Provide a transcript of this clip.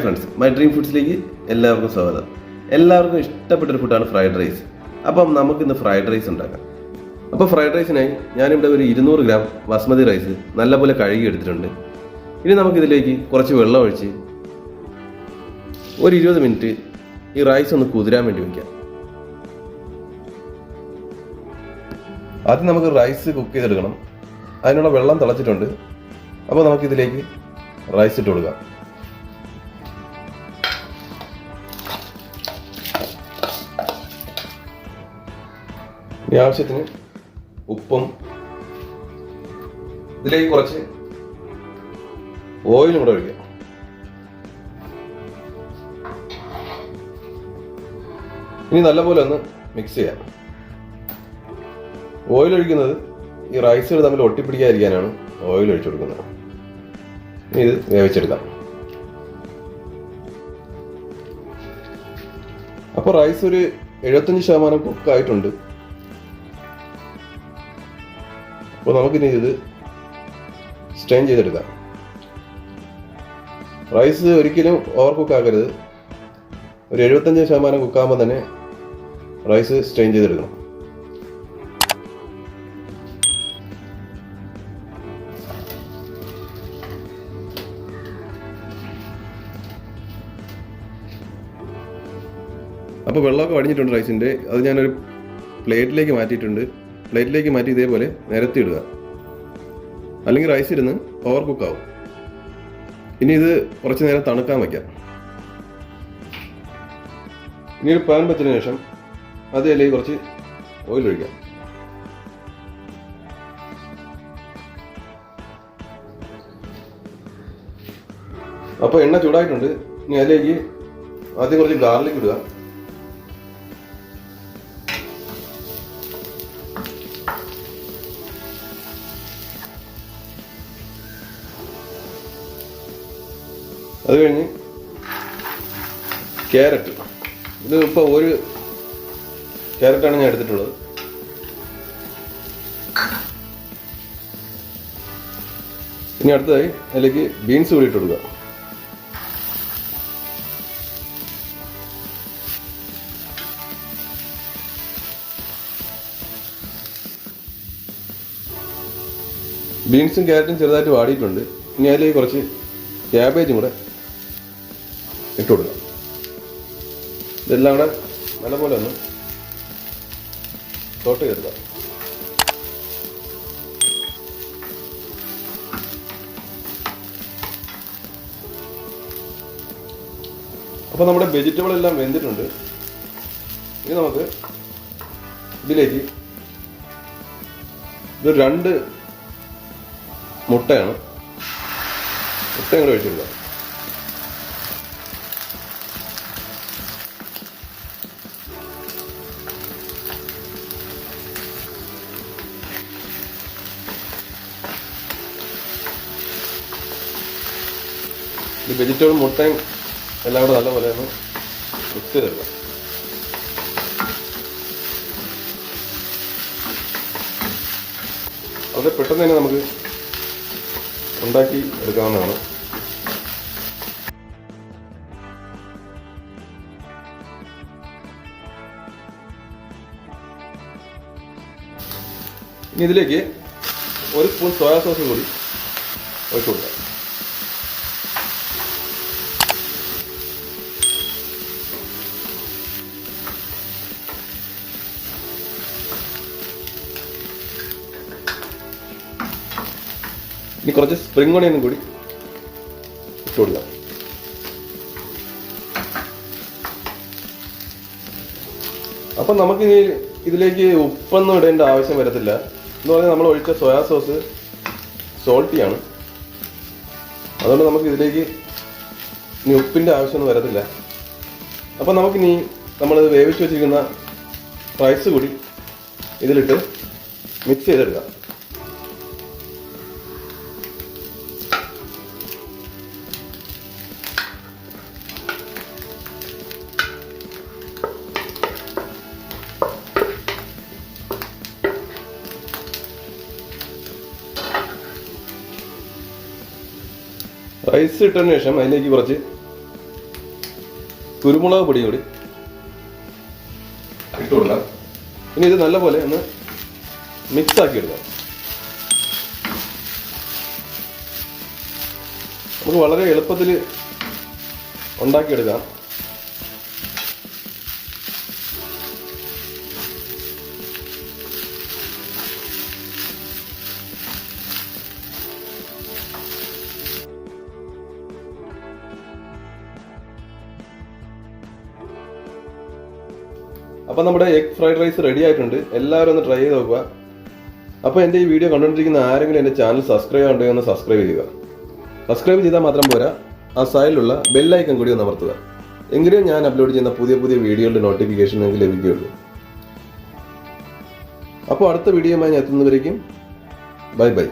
Friends, my dream ഫുഡ്സിലേക്ക് എല്ലാവർക്കും സ്വാഗതം. എല്ലാവർക്കും ഇഷ്ടപ്പെട്ടൊരു ഫുഡാണ് ഫ്രൈഡ് റൈസ്. അപ്പം നമുക്കിന്ന് ഫ്രൈഡ് റൈസ് ഉണ്ടാക്കാം. അപ്പോൾ ഫ്രൈഡ് റൈസിനായി ഞാനിവിടെ ഒരു 200 ഗ്രാം ബസ്മതി റൈസ് നല്ലപോലെ കഴുകി എടുത്തിട്ടുണ്ട്. ഇനി നമുക്കിതിലേക്ക് കുറച്ച് വെള്ളം ഒഴിച്ച് ഒരു 20 മിനിറ്റ് ഈ റൈസ് ഒന്ന് കുതിരാൻ വേണ്ടി വയ്ക്കാം. ആദ്യം നമുക്ക് റൈസ് കുക്ക് ചെയ്തെടുക്കണം. അതിനുള്ള വെള്ളം തിളച്ചിട്ടുണ്ട്. അപ്പോൾ നമുക്കിതിലേക്ക് റൈസ് ഇട്ട് കൊടുക്കാം. ഈ ആവശ്യത്തിന് ഉപ്പും ഇതിലേക്ക് കുറച്ച് ഓയിലും കൂടെ ഒഴിക്കാം. ഇനി നല്ലപോലെ ഒന്ന് മിക്സ് ചെയ്യാം. ഓയിൽ ഒഴിക്കുന്നത് ഈ റൈസുകൾ തമ്മിൽ ഒട്ടിപ്പിടിക്കാതിരിക്കാനാണ് ഓയിൽ ഒഴിച്ചു കൊടുക്കുന്നത്. ഇനി ഇത് വേവിച്ചെടുക്കാം. അപ്പോൾ റൈസ് ഒരു 75% കുക്കായിട്ടുണ്ട്. അപ്പോൾ നമുക്കിനി ഇത് സ്ട്രെയിൻ ചെയ്തെടുക്കാം. റൈസ് ഒരിക്കലും ഓവർ കുക്ക് ആക്കരുത്. ഒരു 75% കുക്കാകുമ്പോൾ തന്നെ റൈസ് സ്ട്രെയിൻ ചെയ്തെടുക്കണം. അപ്പോൾ വെള്ളമൊക്കെ വടിഞ്ഞിട്ടുണ്ട് റൈസിൻ്റെ. അത് ഞാനൊരു പ്ലേറ്റിലേക്ക് മാറ്റിയിട്ടുണ്ട്. പ്ലേറ്റിലേക്ക് മാറ്റി ഇതേപോലെ നിരത്തിയിടുക, അല്ലെങ്കിൽ റൈസ് ഇരുന്ന് ഓവർ കുക്കാവും. ഇനി ഇത് കുറച്ച് നേരം തണുക്കാൻ വയ്ക്കാം. ഇനി ഒരു പാൻ വെച്ചതിന് ശേഷം അതിലേക്ക് കുറച്ച് ഓയിൽ ഒഴിക്കാം. അപ്പോൾ എണ്ണ ചൂടായിട്ടുണ്ട്. ഇനി അതിലേക്ക് ആദ്യം കുറച്ച് ഗാർലിക് ഇടുക. അത് കഴിഞ്ഞ് ക്യാരറ്റ്. ഇത് ഇപ്പോൾ ഒരു ക്യാരറ്റാണ് ഞാൻ എടുത്തിട്ടുള്ളത്. ഇനി അടുത്തതായി അതിലേക്ക് ബീൻസ് കൂടി ഇട്ട് കൊടുക്കുക. ബീൻസും ക്യാരറ്റും ചെറുതായിട്ട് വാടിയിട്ടുണ്ട്. ഇനി അതിലേക്ക് കുറച്ച് ക്യാബേജും കൂടെ ഇട്ട് കൊടുക്കാം. ഇതെല്ലാം കൂടെ നല്ലപോലെ ഒന്ന് സോട്ട് ചെയ്തെടുക്കാം. അപ്പോൾ നമ്മുടെ വെജിറ്റബിൾ എല്ലാം വെന്തിട്ടുണ്ട്. ഇനി നമുക്ക് ഇതിലേക്ക് ഇത് 2 മുട്ടയാണ്. മുട്ടയും കൂടെ ഒഴിച്ചിടുക. ഈ വെജിറ്റബിൾ മുട്ടയും എല്ലാം കൂടെ നല്ലപോലെ ഒന്ന് മിക്സ് ചെയ്തെടുക്കാം. അത് പെട്ടെന്ന് തന്നെ നമുക്ക് ഉണ്ടാക്കി എടുക്കാവുന്നതാണ്. ഇനി ഇതിലേക്ക് 1 സ്പൂൺ സോയാ സോസ് കൂടി ഒഴിച്ചു കൊടുക്കാം. ഇനി കുറച്ച് സ്പ്രിംഗ് ഓണിയനും കൂടി ഇട്ട് കൊടുക്കാം. അപ്പം നമുക്കിനി ഇതിലേക്ക് ഉപ്പൊന്നും ഇടേണ്ട ആവശ്യം വരത്തില്ല. എന്ന് പറഞ്ഞാൽ നമ്മൾ ഒഴിച്ച സോയാ സോസ് സോൾട്ടിയാണ്. അതുകൊണ്ട് നമുക്ക് ഇതിലേക്ക് ഇനി ഉപ്പിൻ്റെ ആവശ്യമൊന്നും വരത്തില്ല. അപ്പം നമുക്കിനി നമ്മൾ വേവിച്ച് വെച്ചിരിക്കുന്ന റൈസ് കൂടി ഇതിലിട്ട് മിക്സ് ചെയ്തെടുക്കാം. റൈസ് ഇട്ടതിന് ശേഷം അതിലേക്ക് കുറച്ച് കുരുമുളക് പൊടിയും കൂടി ഇട്ട് കൊടുക്കാം. ഇനി ഇത് നല്ലപോലെ ഒന്ന് മിക്സ് ആക്കി എടുക്കാം. നമുക്ക് വളരെ എളുപ്പത്തിൽ ഉണ്ടാക്കിയെടുക്കാം. അപ്പോൾ നമ്മുടെ എഗ് ഫ്രൈഡ് റൈസ് റെഡി ആയിട്ടുണ്ട്. എല്ലാവരും ഒന്ന് ട്രൈ ചെയ്ത് നോക്കുക. അപ്പോൾ എൻ്റെ ഈ വീഡിയോ കണ്ടുകൊണ്ടിരിക്കുന്ന ആരെങ്കിലും എൻ്റെ ചാനൽ സബ്സ്ക്രൈബ് ചെയ്യുന്നുണ്ടെങ്കിൽ ഒന്ന് സബ്സ്ക്രൈബ് ചെയ്യുക. സബ്സ്ക്രൈബ് ചെയ്താൽ മാത്രം പോരാ, ആ സൈഡിലുള്ള ബെല്ലൈക്കൺ കൂടി ഒന്ന് അമർത്തുക. എങ്കിലും ഞാൻ അപ്ലോഡ് ചെയ്യുന്ന പുതിയ പുതിയ വീഡിയോകളുടെ നോട്ടിഫിക്കേഷൻ നിങ്ങൾക്ക് ലഭിക്കുകയുള്ളൂ. അപ്പോൾ അടുത്ത വീഡിയോയുമായി ഞാൻ എത്തുന്നവരേക്കും ബൈ ബൈ.